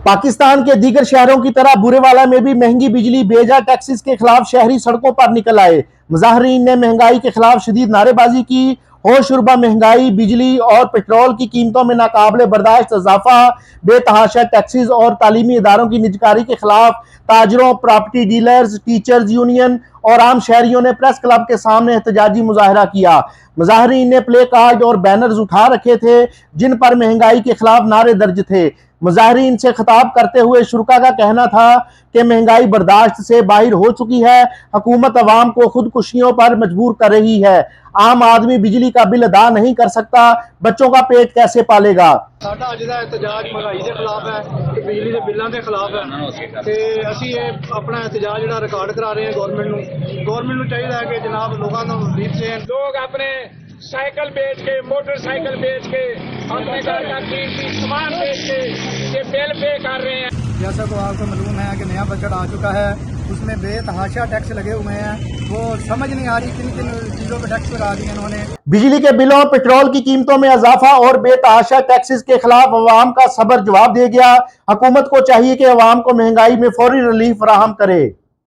पाकिस्तान के दीगर शहरों की तरह बुरेवाला में भी महंगी बिजली बेजा टैक्सेस के खिलाफ शहरी सड़कों पर निकल आए। मुजाहरीन ने महंगाई के खिलाफ शदीद नारेबाजी की। होशरुबा महंगाई, बिजली और पेट्रोल की कीमतों में नाकाबिले बर्दाश्त इजाफा, बेतहाशा टैक्सेस और तालीमी इदारों की निजकारी के खिलाफ ताजरों, प्रॉपर्टी डीलर्स, टीचर्स यूनियन और आम शहरियों ने प्रेस क्लब के सामने एहतजाजी मुजाहरा किया। मुजाहरीन ने प्ले कार्ड और बैनर्स उठा रखे थे जिन पर महंगाई के खिलाफ नारे दर्ज थे। मुजाहरीन से खिताब करते हुए शुरका का कहना था कि महंगाई बर्दाश्त से बाहर हो चुकी है, हुकूमत अवाम को खुदकुशियों पर मजबूर कर रही है। आम आदमी बिजली का बिल अदा नहीं कर सकता, बच्चों का पेट कैसे पालेगा। ਸਾਡਾ ਅੱਜ ਦਾ ਇhtਜਾਜ ਮਹਿੰਗਾਈ ਦੇ ਖਿਲਾਫ ਹੈ ਤੇ ਬਿਜਲੀ ਦੇ ਬਿੱਲਾਂ ਦੇ ਖਿਲਾਫ ਹੈ ਤੇ ਅਸੀਂ ਇਹ ਆਪਣਾ ਇhtਜਾਜ ਜਿਹੜਾ ਰਿਕਾਰਡ ਕਰਾ ਰਹੇ ਹਾਂ ਗਵਰਨਮੈਂਟ ਨੂੰ ਚਾਹੀਦਾ ਹੈ ਕਿ ਜਨਾਬ ਲੋਕਾਂ ਨੂੰ ਰਿਲੀਫ ਦੇਣ। लोग अपने साइकिल बेच के, मोटरसाइकिल बेच के, अपने घर का कीमती सामान बेच के ये बिल पे कर रहे हैं। जैसा को आपको मालूम है कि नया बजट आ चुका है, उसमें बेतहाशा टैक्स लगे हुए हैं। वो समझ नहीं आ रही किन किन चीज़ों पर टैक्स लगा दिए इन्होंने। बिजली के बिलों, पेट्रोल की कीमतों में इजाफा और बेतहाशा टैक्सेस के खिलाफ अवाम का सब्र जवाब दे गया। हुकूमत को चाहिए कि अवाम को महंगाई में फौरी रिलीफ फराहम करे।